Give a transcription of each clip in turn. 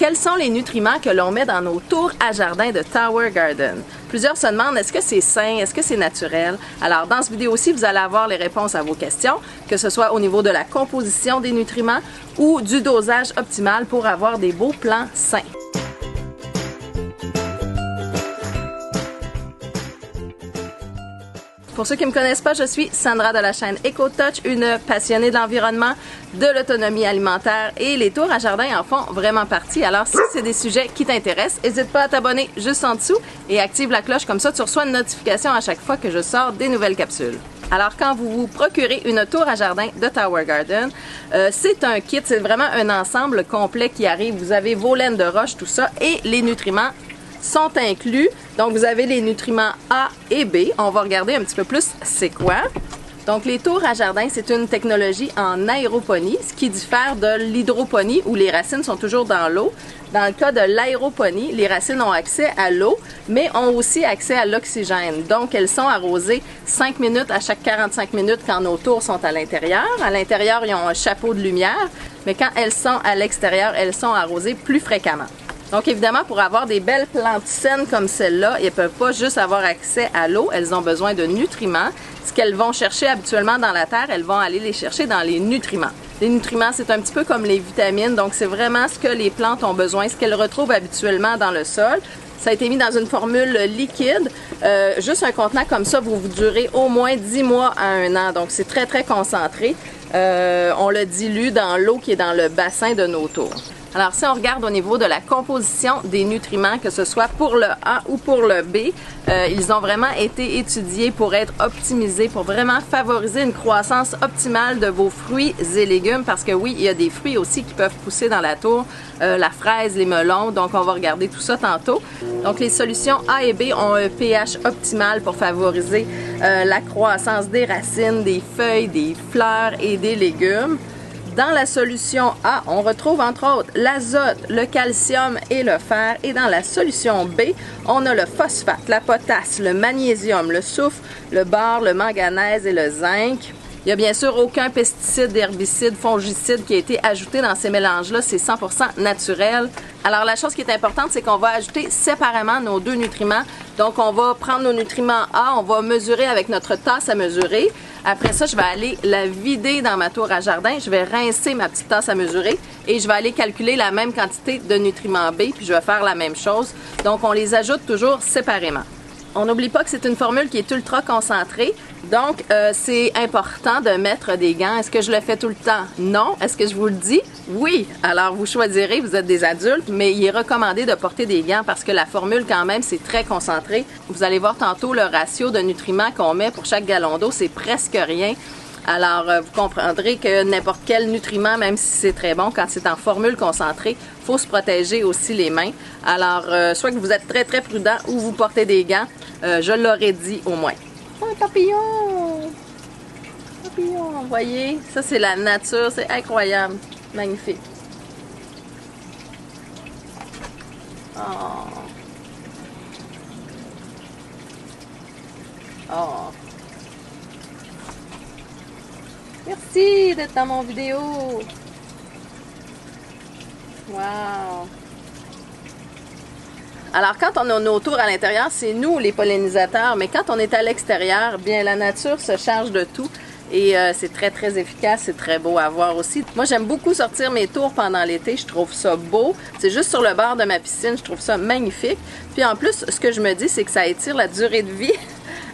quels sont les nutriments que l'on met dans nos tours à jardin de Tower Garden? Plusieurs se demandent, est-ce que c'est sain, est-ce que c'est naturel? Alors, dans cette vidéo-ci, vous allez avoir les réponses à vos questions, que ce soit au niveau de la composition des nutriments ou du dosage optimal pour avoir des beaux plants sains. Pour ceux qui ne me connaissent pas, je suis Sandra de la chaîne EcoTouch, une passionnée de l'environnement, de l'autonomie alimentaire et les tours à jardin en font vraiment partie. Alors si c'est des sujets qui t'intéressent, n'hésite pas à t'abonner juste en dessous et active la cloche, comme ça tu reçois une notification à chaque fois que je sors des nouvelles capsules. Alors quand vous vous procurez une tour à jardin de Tower Garden, c'est un kit, c'est vraiment un ensemble complet qui arrive. Vous avez vos laines de roche, tout ça, et les nutriments sont inclus. Donc vous avez les nutriments A et B. On va regarder un petit peu plus c'est quoi. Donc les tours à jardin, c'est une technologie en aéroponie, ce qui diffère de l'hydroponie où les racines sont toujours dans l'eau. Dans le cas de l'aéroponie, les racines ont accès à l'eau, mais ont aussi accès à l'oxygène. Donc elles sont arrosées 5 minutes à chaque 45 minutes quand nos tours sont à l'intérieur. À l'intérieur, ils ont un chapeau de lumière, mais quand elles sont à l'extérieur, elles sont arrosées plus fréquemment. Donc évidemment, pour avoir des belles plantes saines comme celle-là, elles ne peuvent pas juste avoir accès à l'eau, elles ont besoin de nutriments. Ce qu'elles vont chercher habituellement dans la terre, elles vont aller les chercher dans les nutriments. Les nutriments, c'est un petit peu comme les vitamines, donc c'est vraiment ce que les plantes ont besoin, ce qu'elles retrouvent habituellement dans le sol. Ça a été mis dans une formule liquide. Juste un contenant comme ça, vous durez au moins 10 mois à 1 an, donc c'est très très concentré. On le dilue dans l'eau qui est dans le bassin de nos tours. Alors si on regarde au niveau de la composition des nutriments, que ce soit pour le A ou pour le B, ils ont vraiment été étudiés pour être optimisés, pour vraiment favoriser une croissance optimale de vos fruits et légumes, parce que oui, il y a des fruits aussi qui peuvent pousser dans la tour, la fraise, les melons, donc on va regarder tout ça tantôt. Donc les solutions A et B ont un pH optimal pour favoriser la croissance des racines, des feuilles, des fleurs et des légumes. Dans la solution A, on retrouve entre autres l'azote, le calcium et le fer. Et dans la solution B, on a le phosphate, la potasse, le magnésium, le soufre, le bore, le manganèse et le zinc. Il n'y a bien sûr aucun pesticide, herbicide, fongicide qui a été ajouté dans ces mélanges-là. C'est 100% naturel. Alors la chose qui est importante, c'est qu'on va ajouter séparément nos deux nutriments. Donc on va prendre nos nutriments A, on va mesurer avec notre tasse à mesurer. Après ça, je vais aller la vider dans ma tour à jardin. Je vais rincer ma petite tasse à mesurer et je vais aller calculer la même quantité de nutriments B, puis je vais faire la même chose. Donc on les ajoute toujours séparément. On n'oublie pas que c'est une formule qui est ultra concentrée, donc c'est important de mettre des gants. Est-ce que je le fais tout le temps? Non. Est-ce que je vous le dis? Oui. Alors vous choisirez, vous êtes des adultes, mais il est recommandé de porter des gants parce que la formule quand même, c'est très concentré. Vous allez voir tantôt le ratio de nutriments qu'on met pour chaque gallon d'eau, c'est presque rien. Alors, vous comprendrez que n'importe quel nutriment, même si c'est très bon, quand c'est en formule concentrée, il faut se protéger aussi les mains. Alors, soit que vous êtes très très prudent ou vous portez des gants, je l'aurais dit au moins. Oh, un papillon! Papillon, vous voyez? Ça, c'est la nature, c'est incroyable. Magnifique. Oh! Oh! Merci d'être dans mon vidéo. Wow. Alors quand on a nos tours à l'intérieur, c'est nous les pollinisateurs, mais quand on est à l'extérieur, bien la nature se charge de tout et c'est très très efficace, c'est très beau à voir aussi. Moi j'aime beaucoup sortir mes tours pendant l'été, je trouve ça beau. C'est juste sur le bord de ma piscine, je trouve ça magnifique. Puis en plus, ce que je me dis, c'est que ça étire la durée de vie.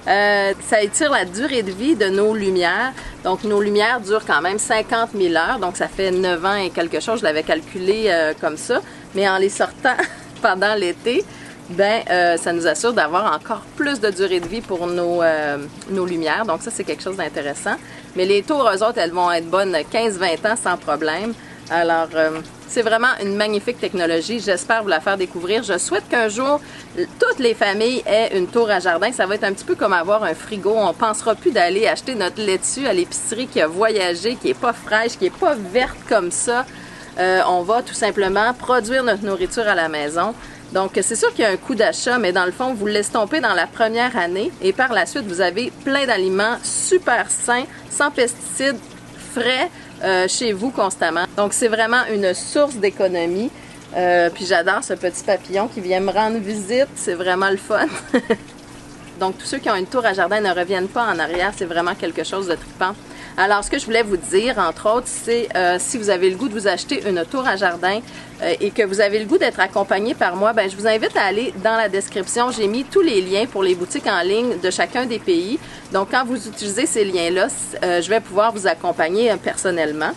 Ça étire la durée de vie de nos lumières. Donc, nos lumières durent quand même 50 000 heures. Donc, ça fait 9 ans et quelque chose. Je l'avais calculé comme ça. Mais en les sortant pendant l'été, ben, ça nous assure d'avoir encore plus de durée de vie pour nos lumières. Donc, ça, c'est quelque chose d'intéressant. Mais les tours, eux autres, elles vont être bonnes 15-20 ans sans problème. Alors, c'est vraiment une magnifique technologie. J'espère vous la faire découvrir. Je souhaite qu'un jour, toutes les familles aient une tour à jardin. Ça va être un petit peu comme avoir un frigo. On ne pensera plus d'aller acheter notre laitue à l'épicerie qui a voyagé, qui n'est pas fraîche, qui n'est pas verte comme ça. On va tout simplement produire notre nourriture à la maison. Donc, c'est sûr qu'il y a un coût d'achat, mais dans le fond, vous l'estompez dans la première année et par la suite, vous avez plein d'aliments super sains, sans pesticides, frais, chez vous constamment. Donc, c'est vraiment une source d'économie. Puis j'adore ce petit papillon qui vient me rendre visite, c'est vraiment le fun. Donc tous ceux qui ont une tour à jardin ne reviennent pas en arrière, c'est vraiment quelque chose de trippant. Alors ce que je voulais vous dire, entre autres, c'est si vous avez le goût de vous acheter une tour à jardin et que vous avez le goût d'être accompagné par moi, ben, je vous invite à aller dans la description. J'ai mis tous les liens pour les boutiques en ligne de chacun des pays. Donc quand vous utilisez ces liens-là, je vais pouvoir vous accompagner personnellement.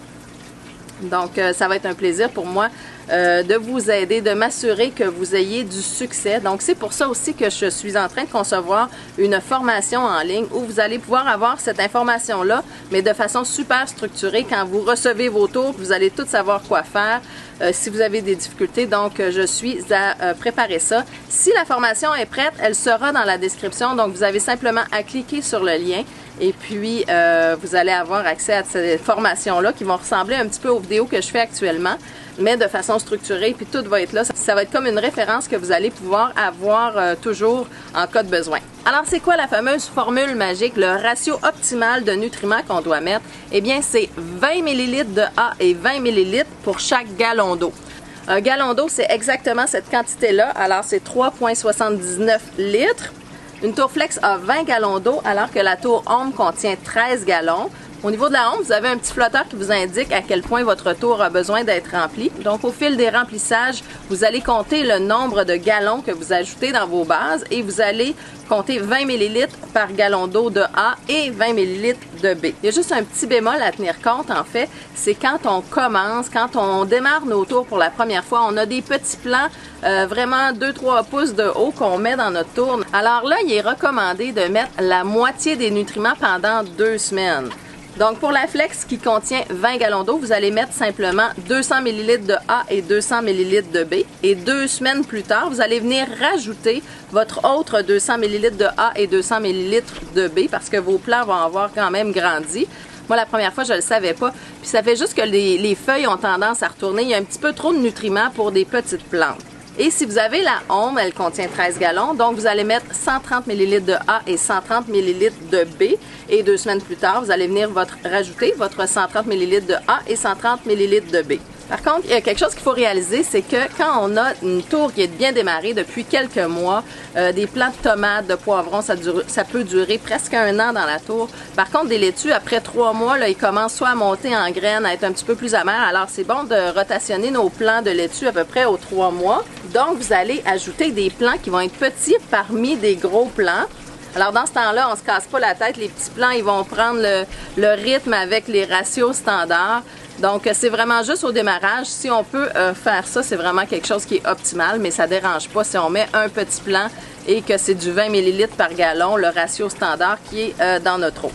Donc, ça va être un plaisir pour moi de vous aider, de m'assurer que vous ayez du succès. Donc, c'est pour ça aussi que je suis en train de concevoir une formation en ligne où vous allez pouvoir avoir cette information-là, mais de façon super structurée. Quand vous recevez vos tours, vous allez tout savoir quoi faire si vous avez des difficultés. Donc, je suis à préparer ça. Si la formation est prête, elle sera dans la description. Donc, vous avez simplement à cliquer sur le lien. Et puis, vous allez avoir accès à ces formations-là qui vont ressembler un petit peu aux vidéos que je fais actuellement, mais de façon structurée, puis tout va être là. Ça va être comme une référence que vous allez pouvoir avoir toujours en cas de besoin. Alors, c'est quoi la fameuse formule magique, le ratio optimal de nutriments qu'on doit mettre? Eh bien, c'est 20 ml de A et 20 ml pour chaque gallon d'eau. Un gallon d'eau, c'est exactement cette quantité-là. Alors, c'est 3,79 litres. Une tour flex a 20 gallons d'eau alors que la tour ombre contient 13 gallons. Au niveau de la ombre, vous avez un petit flotteur qui vous indique à quel point votre tour a besoin d'être rempli. Donc, au fil des remplissages, vous allez compter le nombre de gallons que vous ajoutez dans vos bases et vous allez compter 20 ml par gallon d'eau de A et 20 ml de B. Il y a juste un petit bémol à tenir compte, en fait, c'est quand on commence, quand on démarre nos tours pour la première fois, on a des petits plants vraiment 2-3 pouces de haut qu'on met dans notre tour. Alors là, il est recommandé de mettre la moitié des nutriments pendant 2 semaines. Donc, pour la flex qui contient 20 gallons d'eau, vous allez mettre simplement 200 ml de A et 200 ml de B. Et 2 semaines plus tard, vous allez venir rajouter votre autre 200 ml de A et 200 ml de B parce que vos plants vont avoir quand même grandi. Moi, la première fois, je ne le savais pas. Puis ça fait juste que les feuilles ont tendance à retourner. Il y a un petit peu trop de nutriments pour des petites plantes. Et si vous avez la ombre, elle contient 13 gallons, donc vous allez mettre 130 ml de A et 130 ml de B. Et 2 semaines plus tard, vous allez venir rajouter votre 130 ml de A et 130 ml de B. Par contre, il y a quelque chose qu'il faut réaliser, c'est que quand on a une tour qui est bien démarrée depuis quelques mois, des plants de tomates, de poivrons, ça peut durer presque 1 an dans la tour. Par contre, des laitues, après 3 mois, là, ils commencent soit à monter en graines, à être un petit peu plus amers. Alors, c'est bon de rotationner nos plants de laitue à peu près aux 3 mois. Donc, vous allez ajouter des plants qui vont être petits parmi des gros plants. Alors, dans ce temps-là, on se casse pas la tête. Les petits plants, ils vont prendre le rythme avec les ratios standards. Donc, c'est vraiment juste au démarrage. Si on peut faire ça, c'est vraiment quelque chose qui est optimal, mais ça ne dérange pas si on met un petit plant et que c'est du 20 ml par gallon, le ratio standard qui est dans notre eau.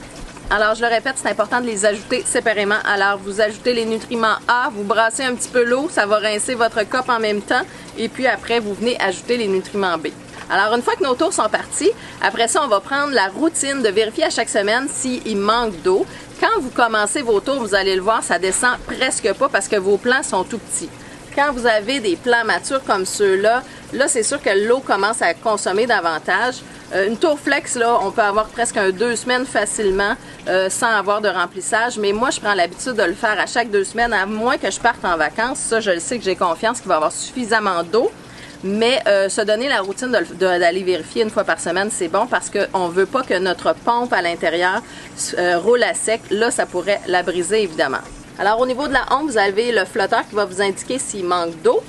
Alors, je le répète, c'est important de les ajouter séparément. Alors, vous ajoutez les nutriments A, vous brassez un petit peu l'eau, ça va rincer votre cope en même temps, et puis après, vous venez ajouter les nutriments B. Alors, une fois que nos tours sont partis, après ça, on va prendre la routine de vérifier à chaque semaine s'il manque d'eau. Quand vous commencez vos tours, vous allez le voir, ça descend presque pas parce que vos plants sont tout petits. Quand vous avez des plants matures comme ceux-là, là, c'est sûr que l'eau commence à consommer davantage. Une tour flex, là, on peut avoir presque 2 semaines facilement sans avoir de remplissage. Mais moi, je prends l'habitude de le faire à chaque 2 semaines, à moins que je parte en vacances. Ça, je le sais que j'ai confiance qu'il va y avoir suffisamment d'eau. Mais se donner la routine d'aller vérifier une fois par semaine, c'est bon parce qu'on ne veut pas que notre pompe à l'intérieur roule à sec. Là, ça pourrait la briser, évidemment. Alors, au niveau de la ombre, vous avez le flotteur qui va vous indiquer s'il manque d'eau.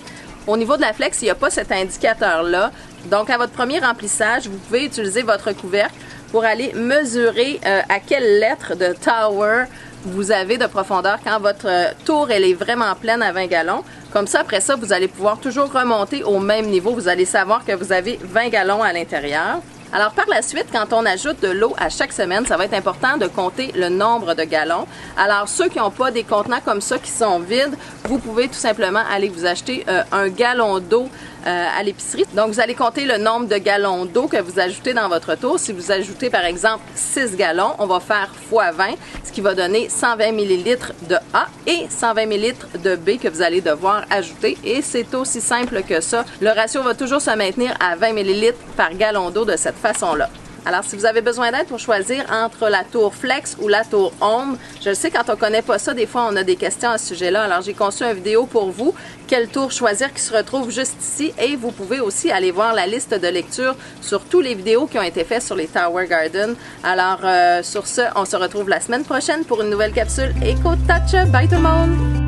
Au niveau de la flex, il n'y a pas cet indicateur-là. Donc, à votre premier remplissage, vous pouvez utiliser votre couvercle pour aller mesurer à quelle lettre de tower vous avez de profondeur quand votre tour elle est vraiment pleine à 20 gallons. Comme ça, après ça, vous allez pouvoir toujours remonter au même niveau. Vous allez savoir que vous avez 20 gallons à l'intérieur. Alors, par la suite, quand on ajoute de l'eau à chaque semaine, ça va être important de compter le nombre de gallons. Alors, ceux qui n'ont pas des contenants comme ça qui sont vides, vous pouvez tout simplement aller vous acheter un gallon d'eau à l'épicerie. Donc, vous allez compter le nombre de gallons d'eau que vous ajoutez dans votre tour. Si vous ajoutez, par exemple, 6 gallons, on va faire x 20, ce qui va donner 120 ml de A et 120 ml de B que vous allez devoir ajouter. Et c'est aussi simple que ça. Le ratio va toujours se maintenir à 20 ml par gallon d'eau de cette façon-là. Alors, si vous avez besoin d'aide pour choisir entre la tour Flex ou la tour Home, je le sais, quand on connaît pas ça, des fois, on a des questions à ce sujet-là. Alors, j'ai conçu une vidéo pour vous, quelle tour choisir qui se retrouve juste ici. Et vous pouvez aussi aller voir la liste de lecture sur tous les vidéos qui ont été faites sur les Tower Gardens. Alors, sur ce, on se retrouve la semaine prochaine pour une nouvelle capsule EcoTouch. Bye tout le monde!